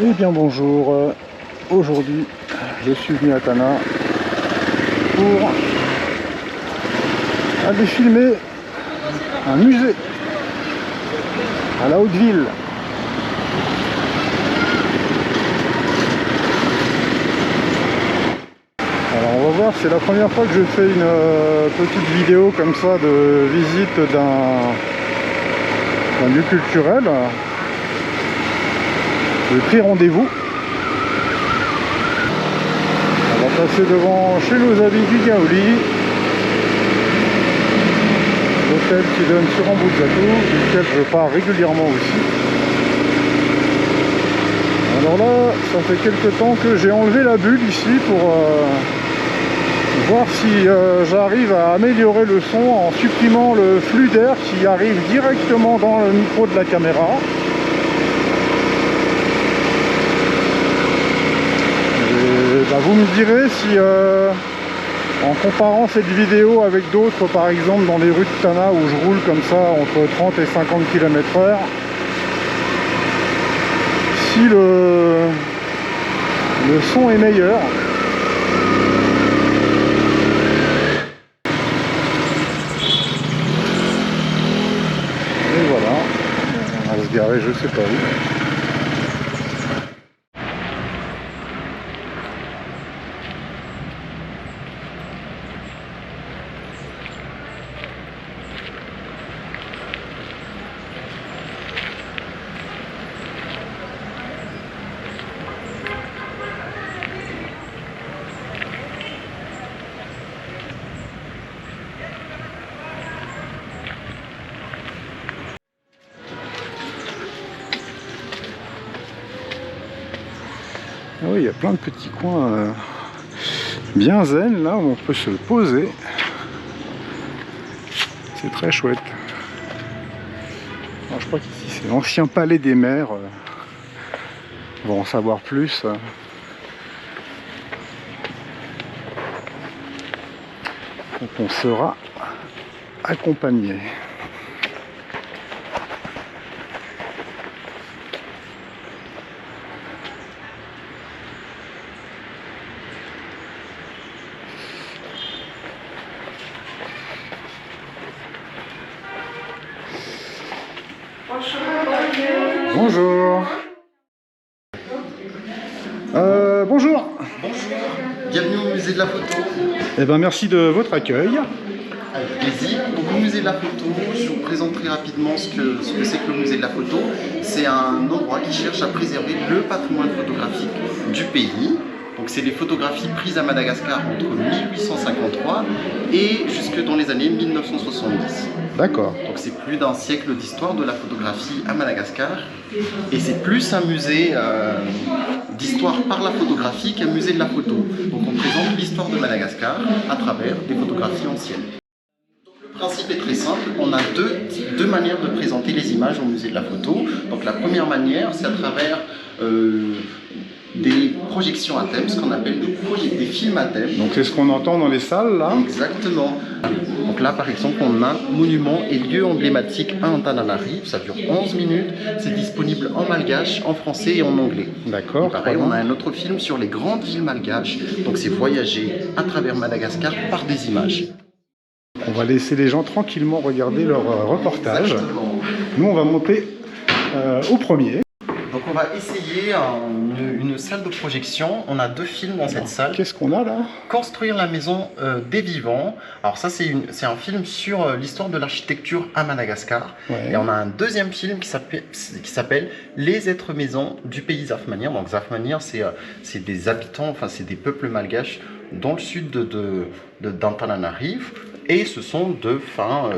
Eh bien bonjour, aujourd'hui je suis venu à Tana pour aller filmer un musée à la Haute-Ville. Alors on va voir, c'est la première fois que je fais une petite vidéo comme ça de visite d'un lieu culturel. J'ai pris rendez-vous. On va passer devant chez nos amis du Gaoli, l'hôtel qui donne sur Ambuzzato, duquel je pars régulièrement aussi. Alors là, ça fait quelques temps que j'ai enlevé la bulle ici pour voir si j'arrive à améliorer le son en supprimant le flux d'air qui arrive directement dans le micro de la caméra. Vous me direz si, en comparant cette vidéo avec d'autres, par exemple dans les rues de Tana où je roule comme ça entre 30 et 50 km/h, si le son est meilleur. Et voilà, on va se garer je sais pas où. Ah oui, il y a plein de petits coins bien zen là où on peut se poser. C'est très chouette. Alors, je crois qu'ici c'est l'ancien palais des mers. On va en savoir plus. Donc on sera accompagné. Bonjour. Bonjour. Bonjour, bienvenue au musée de la photo. Eh ben, merci de votre accueil. Avec plaisir. Donc au musée de la photo, je vous présente très rapidement ce que c'est que le musée de la photo. C'est un endroit qui cherche à préserver le patrimoine photographique du pays. Donc c'est les photographies prises à Madagascar entre 1853 et jusque dans les années 1970. D'accord. Donc c'est plus d'un siècle d'histoire de la photographie à Madagascar. Et c'est plus un musée d'histoire par la photographie qu'un musée de la photo. Donc on présente l'histoire de Madagascar à travers des photographies anciennes. Le principe est très simple, on a deux manières de présenter les images au musée de la photo. Donc la première manière, c'est à travers des projections à thème, ce qu'on appelle des films à thème. Donc c'est ce qu'on entend dans les salles là. Exactement. Donc là par exemple on a monument et lieu emblématique à Antananarive, ça dure 11 minutes, c'est disponible en malgache, en français et en anglais. D'accord. Pareil, on a un autre film sur les grandes villes malgaches, donc c'est voyager à travers Madagascar par des images. On va laisser les gens tranquillement regarder leur reportage. Exactement. Nous on va monter au premier. Donc on va essayer une salle de projection. On a deux films dans cette salle. Qu'est-ce qu'on a là? Construire la maison des vivants. Alors ça c'est un film sur l'histoire de l'architecture à Madagascar. Ouais. Et on a un deuxième film qui s'appelle Les êtres maisons du pays Zafmanir. Donc Zafmanir c'est des habitants, enfin c'est des peuples malgaches dans le sud d'Antananarive. Et ce sont deux fins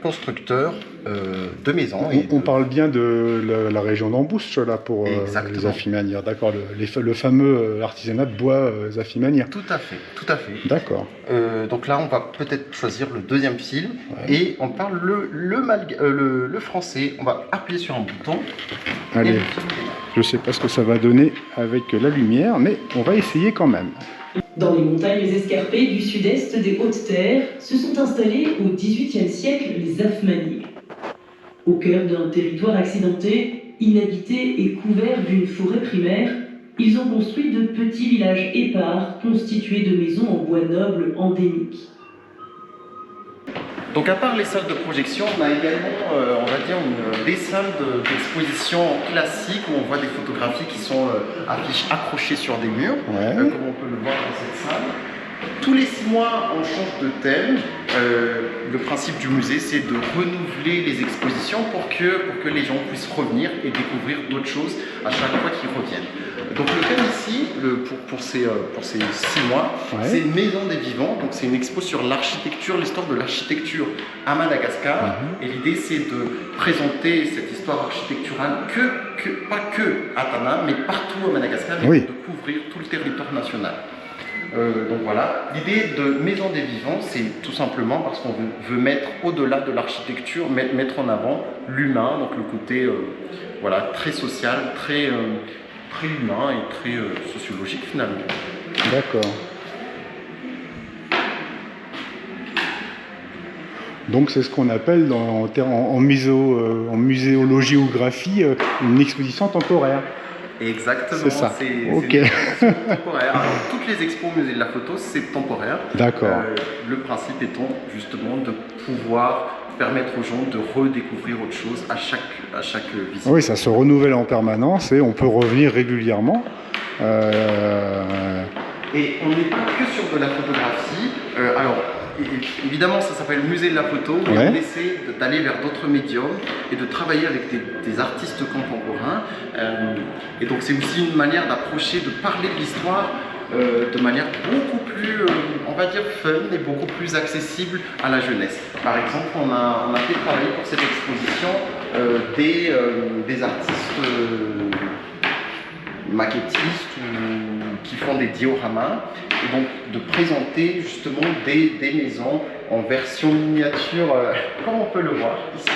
constructeurs de maisons. On parle bien de la région d'Ambouche là pour les Zafimanières, d'accord, le fameux artisanat de bois Zafimanière. Tout à fait, tout à fait. D'accord. Donc là, on va peut-être choisir le deuxième film, ouais. Et on parle le français. On va appuyer sur un bouton. Allez, je sais pas ce que ça va donner avec la lumière, mais on va essayer quand même. Dans les montagnes escarpées du sud-est des Hautes-Terres, se sont installés au XVIIIe siècle les Zafmanirs. Au cœur d'un territoire accidenté, inhabité et couvert d'une forêt primaire, ils ont construit de petits villages épars constitués de maisons en bois noble endémiques. Donc à part les salles de projection, on a également, on va dire, des salles d'exposition classiques où on voit des photographies qui sont accrochées sur des murs, comme on peut le voir dans cette salle. Tous les 6 mois, on change de thème. Le principe du musée, c'est de renouveler les expositions pour que les gens puissent revenir et découvrir d'autres choses à chaque fois qu'ils reviennent. Donc le thème ici, pour ces 6 mois, c'est Maison des Vivants. Donc c'est une expo sur l'architecture, l'histoire de l'architecture à Madagascar. Et l'idée, c'est de présenter cette histoire architecturale pas que à Tana, mais partout à Madagascar, et de couvrir tout le territoire national. Donc voilà, l'idée de Maison des Vivants, c'est tout simplement parce qu'on veut mettre au-delà de l'architecture, mettre en avant l'humain, donc le côté voilà, très social, très humain et très sociologique finalement. D'accord. Donc c'est ce qu'on appelle en muséologie ou graphie une exposition temporaire. Exactement, c'est ça. C'est une exposition temporaire. Alors, toutes les expos au musée de la photo, c'est temporaire. D'accord. Le principe étant justement de pouvoir permettre aux gens de redécouvrir autre chose à chaque visite. Oui, ça se renouvelle en permanence et on peut revenir régulièrement. Et on n'est pas que sur de la photographie. Alors, évidemment, ça s'appelle Musée de la photo, où on essaie d'aller vers d'autres médiums et de travailler avec des artistes contemporains. Et donc, c'est aussi une manière d'approcher, de parler de l'histoire de manière beaucoup plus, on va dire, fun et beaucoup plus accessible à la jeunesse. Par exemple, on a fait travailler pour cette exposition des artistes maquettistes qui font des dioramas, et donc de présenter justement des maisons en version miniature, comme on peut le voir ici.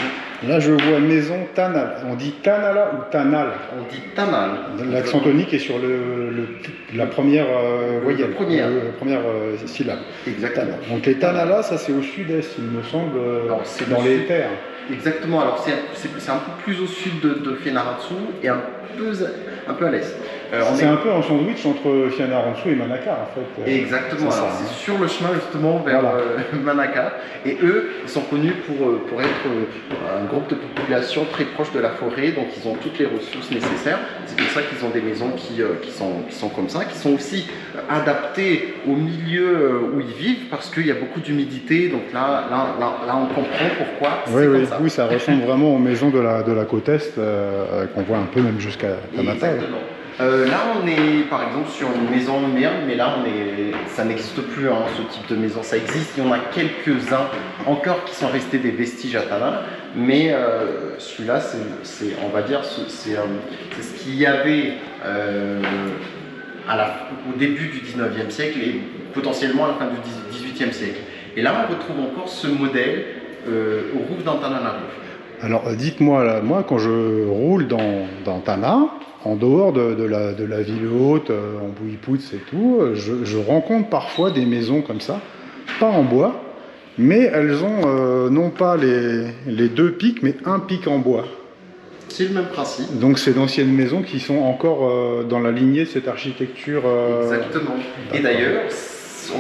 Là, je vois maison Tanal. On dit Tanala ou Tanal? On dit Tanal. L'accent tonique est sur la première voyelle, première syllabe. Exactement. Donc les Tanala, ça c'est au sud-est, il me semble, dans les terres. Exactement, alors c'est un peu plus au sud de Fianarantsoa et un peu à l'est. C'est un peu un sandwich entre Fianarantsoa et Manakar en fait. Exactement, c'est sur le chemin justement vers Manakar. Et eux, ils sont connus pour être un groupe de population très proche de la forêt, donc ils ont toutes les ressources nécessaires. C'est pour ça qu'ils ont des maisons qui sont comme ça, qui sont aussi adaptées au milieu où ils vivent, parce qu'il y a beaucoup d'humidité, donc là on comprend pourquoi c'est comme ça. Oui, ça ressemble vraiment aux maisons de la côte Est, qu'on voit un peu même jusqu'à Tamata. Exactement. Là, on est par exemple sur une maison en merde, mais là, ça n'existe plus, hein, ce type de maison. Ça existe, il y en a quelques-uns encore qui sont restés des vestiges à Tana, mais celui-là, on va dire, c'est ce qu'il y avait au début du 19e siècle et potentiellement à la fin du 18e siècle. Et là, on retrouve encore ce modèle au Rouf d'Antananarivo. Alors, dites-moi, là, moi, quand je roule dans Tana, en dehors de la ville haute, en Bouilly-Pouts et tout, je rencontre parfois des maisons comme ça, pas en bois, mais elles ont non pas les 2 pics, mais un pic en bois. C'est le même principe. Donc c'est d'anciennes maisons qui sont encore dans la lignée de cette architecture. Exactement. Et d'ailleurs,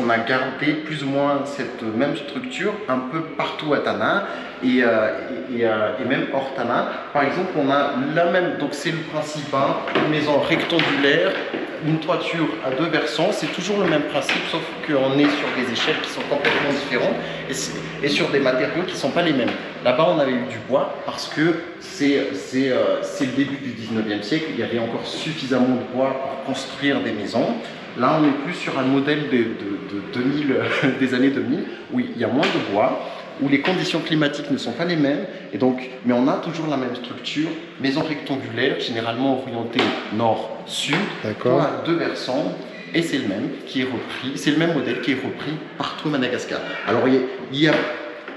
on a gardé plus ou moins cette même structure un peu partout à Tana et même hors Tana. Par exemple, on a la même, donc c'est le principe, hein, une maison rectangulaire, une toiture à 2 versants, c'est toujours le même principe, sauf qu'on est sur des échelles qui sont complètement différentes et sur des matériaux qui ne sont pas les mêmes. Là-bas, on avait eu du bois parce que c'est le début du 19e siècle, il y avait encore suffisamment de bois pour construire des maisons. Là, on est plus sur un modèle des années 2000, où il y a moins de bois, où les conditions climatiques ne sont pas les mêmes, et donc, mais on a toujours la même structure, maison rectangulaire, généralement orientée nord-sud, à 2 versants, et c'est le même qui est repris, c'est le même modèle qui est repris partout au Madagascar. Alors, il y a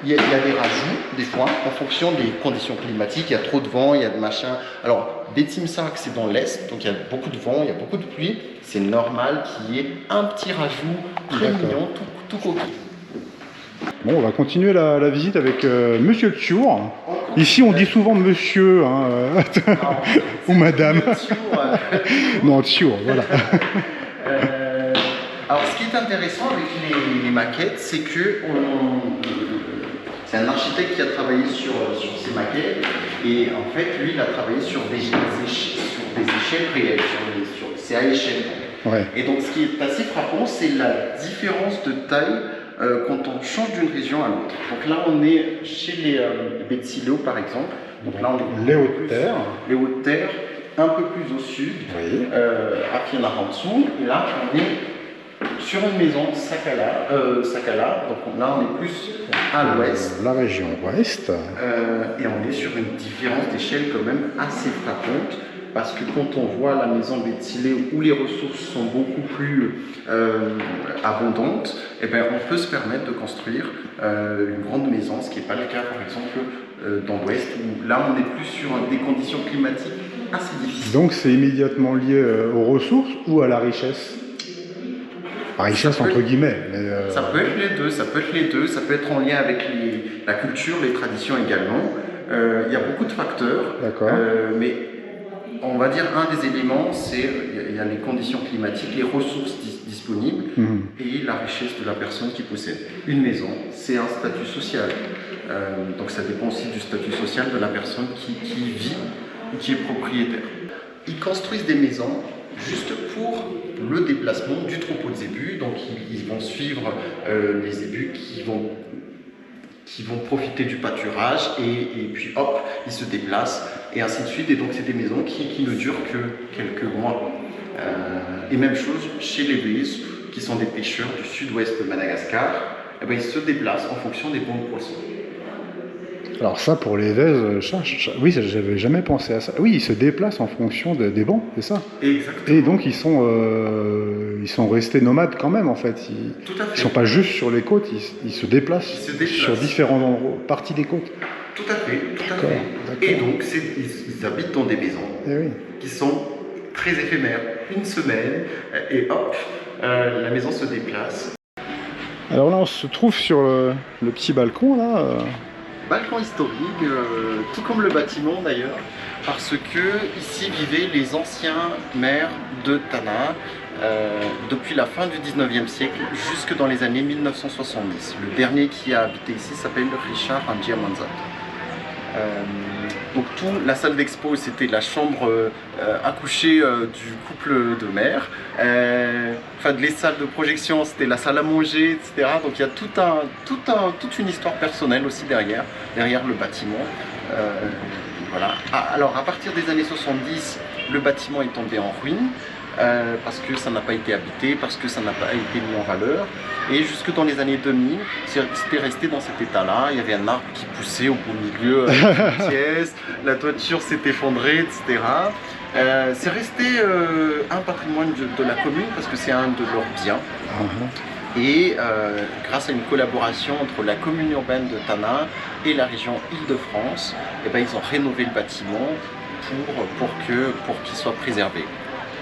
des rajouts, des fois, en fonction des conditions climatiques. Il y a trop de vent, il y a de machin. Alors, Betimsak, c'est dans l'est, donc il y a beaucoup de vent, il y a beaucoup de pluie. C'est normal qu'il y ait un petit rajout très mignon, tout coquille. Bon, on va continuer la visite avec Monsieur Tchour. Ici, on dit souvent monsieur, hein, ou madame. Non, Tchour, voilà. Alors, ce qui est intéressant avec les maquettes, c'est que c'est un architecte qui a travaillé sur ces maquettes, et en fait, lui, il a travaillé sur des échelles réelles, c'est à échelle. Ouais. Et donc, ce qui est assez frappant, c'est la différence de taille quand on change d'une région à l'autre. Donc là, on est chez les Betsileo, par exemple. Donc là, on est les hautes terres. Les hautes terres, un peu plus au sud, oui. à Fianarantsoa. Et là, on est sur une maison Sakala. Donc là, on est plus à l'ouest. La région ouest. Et on est sur une différence d'échelle quand même assez frappante. Parce que quand on voit la maison Betsileo où les ressources sont beaucoup plus abondantes, eh bien, on peut se permettre de construire une grande maison, ce qui n'est pas le cas par exemple dans l'Ouest, où là on est plus sur des conditions climatiques assez difficiles. Donc c'est immédiatement lié aux ressources ou à la richesse? La richesse entre guillemets. Mais Ça peut être les deux, ça peut être en lien avec la culture, les traditions également. Il y a beaucoup de facteurs, mais on va dire un des éléments, c'est il y a les conditions climatiques, les ressources disponibles et la richesse de la personne qui possède. Une maison, c'est un statut social. Donc ça dépend aussi du statut social de la personne qui vit ou qui est propriétaire. Ils construisent des maisons juste pour le déplacement du troupeau de zébus. Donc ils vont suivre les zébus qui vont profiter du pâturage et puis hop, ils se déplacent et ainsi de suite. Et donc c'est des maisons qui ne durent que quelques mois. Et même chose chez les Béis, qui sont des pêcheurs du sud-ouest de Madagascar, eh bien, ils se déplacent en fonction des bons poissons. Alors ça pour les Vèzes, oui, j'avais jamais pensé à ça. Oui, ils se déplacent en fonction des bancs, c'est ça? Exactement. Et donc ils sont restés nomades quand même en fait. Tout à fait. Ils sont pas juste sur les côtes, ils se déplacent sur différentes parties des côtes. Tout à fait, tout à fait. Et donc ils habitent dans des maisons qui sont très éphémères. Une semaine et hop, la maison se déplace. Alors là on se trouve sur le petit balcon là. Balcon historique, tout comme le bâtiment d'ailleurs, parce que ici vivaient les anciens maires de Tana depuis la fin du 19e siècle jusque dans les années 1970. Le dernier qui a habité ici s'appelle Richard Angiamanzat. Donc la salle d'expo, c'était la chambre à coucher du couple de maires. Enfin, les salles de projection, c'était la salle à manger, etc. Donc il y a toute une histoire personnelle aussi derrière le bâtiment. Voilà. Alors à partir des années 70, le bâtiment est tombé en ruine. Parce que ça n'a pas été habité, parce que ça n'a pas été mis en valeur. Et jusque dans les années 2000, c'était resté dans cet état-là. Il y avait un arbre qui poussait au beau milieu d'une pièce, la toiture s'est effondrée, etc. C'est resté un patrimoine de la commune parce que c'est un de leurs biens. Et grâce à une collaboration entre la commune urbaine de Tana et la région Île-de-France, eh ben, ils ont rénové le bâtiment pour qu'il soit préservé.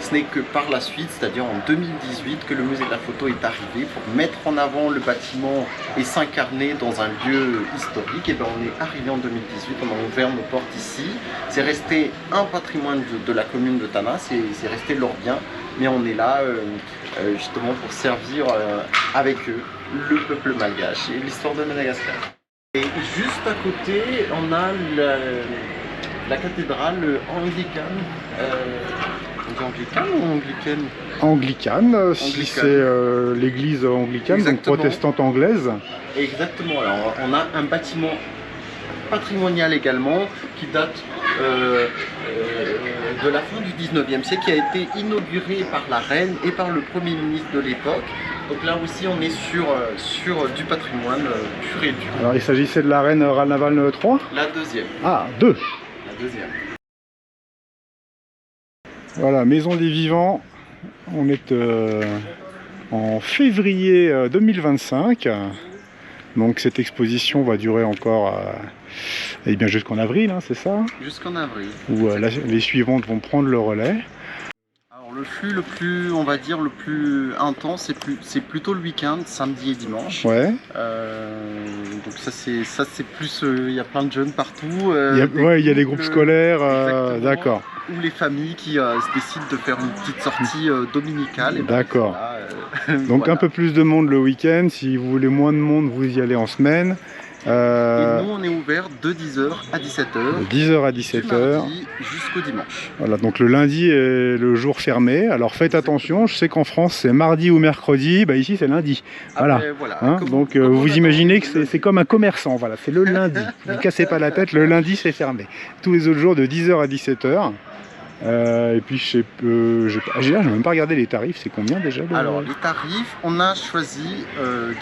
Ce n'est que par la suite, c'est-à-dire en 2018, que le musée de la photo est arrivé pour mettre en avant le bâtiment et s'incarner dans un lieu historique. Et bien on est arrivé en 2018, on a ouvert nos portes ici. C'est resté un patrimoine de la commune de Tana, c'est resté leur bien, mais on est là justement pour servir avec eux le peuple malgache et l'histoire de Madagascar. Et juste à côté, on a la cathédrale anglicane. Anglicane ou anglicane? Anglicane, si c'est l'église anglicane, donc protestante anglaise. Exactement, alors on a un bâtiment patrimonial également qui date de la fin du 19e siècle, qui a été inauguré par la reine et par le premier ministre de l'époque. Donc là aussi on est sur du patrimoine pur et dur. Alors il s'agissait de la reine Ranaval III? La deuxième. Ah, deux. La deuxième. Voilà, Maison des Vivants, on est en février 2025, donc cette exposition va durer encore eh bien jusqu'en avril, hein, c'est ça? Jusqu'en avril. Où les suivantes vont prendre le relais. Alors Alors, le flux le plus, on va dire, le plus intense, c'est plutôt le week-end, samedi et dimanche. Ouais. Donc ça c'est plus, il y a plein de jeunes partout. Il y a les groupes scolaires, d'accord. Ou les familles qui se décident de faire une petite sortie dominicale. D'accord. Donc voilà. un peu plus de monde le week-end. Si vous voulez moins de monde, vous y allez en semaine. Et nous on est ouvert de 10h à 17h. De 10h à 17h. Jusqu'au dimanche. Voilà, donc le lundi est le jour fermé. Alors faites attention, je sais qu'en France c'est mardi ou mercredi, bah ici c'est lundi. Voilà. Hein, donc vous imaginez que c'est comme un commerçant, voilà, c'est le lundi. Ne vous cassez pas la tête, le lundi c'est fermé. Tous les autres jours de 10h à 17h. Et puis j'ai même pas regardé les tarifs, c'est combien déjà Alors les tarifs, on a choisi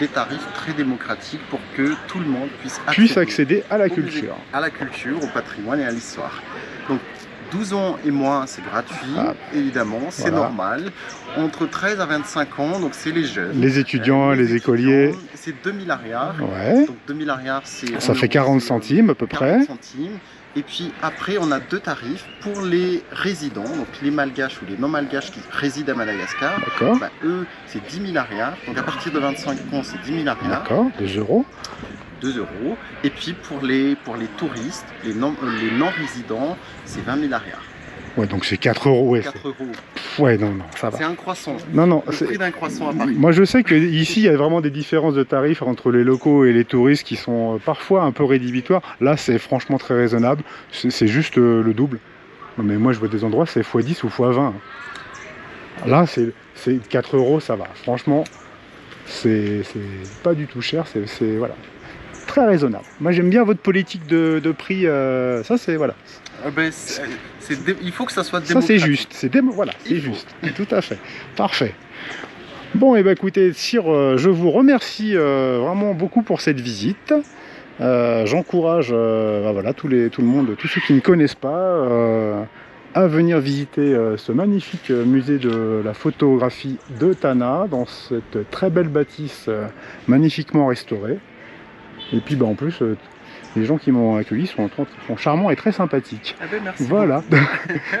des tarifs très démocratiques pour que tout le monde puisse accéder à la culture. À la culture, au patrimoine et à l'histoire. Donc 12 ans et moins c'est gratuit, évidemment, c'est normal. Entre 13 à 25 ans, donc c'est les jeunes. Les étudiants, les écoliers. C'est 2000 arrières. Ouais. Donc 2000 arrières, c'est... Ça fait 40 centimes à peu près. 40 centimes. Et puis après, on a deux tarifs pour les résidents, donc les malgaches ou les non-malgaches qui résident à Madagascar. D'accord. Bah, eux, c'est 10 000 arrières. Donc à partir de 25 ans, c'est 10 000 arrières. D'accord, 2 €. 2 €. Et puis pour les touristes, les non-résidents, c'est 20 000 arrières. Ouais, donc c'est 4 €. Ouais, 4 €. Ouais, non, ça va. C'est un croissant. Non, le prix d'un croissant à Paris. Moi, je sais qu'ici, il y a vraiment des différences de tarifs entre les locaux et les touristes qui sont parfois un peu rédhibitoires. Là, c'est franchement très raisonnable. C'est juste le double. Non, mais moi, je vois des endroits, c'est x10 ou x20. Là, c'est 4 €, ça va. Franchement, c'est pas du tout cher. C'est voilà, très raisonnable. Moi, j'aime bien votre politique de prix. Ça, c'est voilà. Il faut que ça soit démocratique. Ça c'est juste, voilà, c'est juste, tout à fait, parfait. Bon, et écoutez, Sire, je vous remercie vraiment beaucoup pour cette visite. J'encourage voilà, tout le monde, tous ceux qui ne connaissent pas, à venir visiter ce magnifique musée de la photographie de Tana, dans cette très belle bâtisse magnifiquement restaurée. Et puis en plus, les gens qui m'ont accueilli sont charmants et très sympathiques. Merci. Voilà.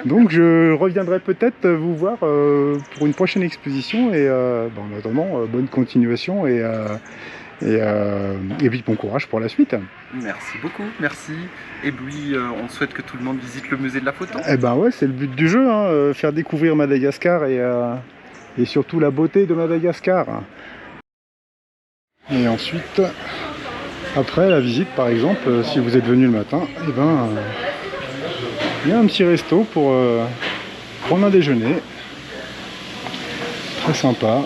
Donc je reviendrai peut-être vous voir pour une prochaine exposition. Et en attendant, bonne continuation et puis bon courage pour la suite. Merci beaucoup, merci. Et puis on souhaite que tout le monde visite le musée de la photo. Eh ben ouais, c'est le but du jeu, hein, faire découvrir Madagascar et surtout la beauté de Madagascar. Et ensuite, après la visite, par exemple, si vous êtes venu le matin, eh ben, il y a un petit resto pour prendre un déjeuner. Très sympa.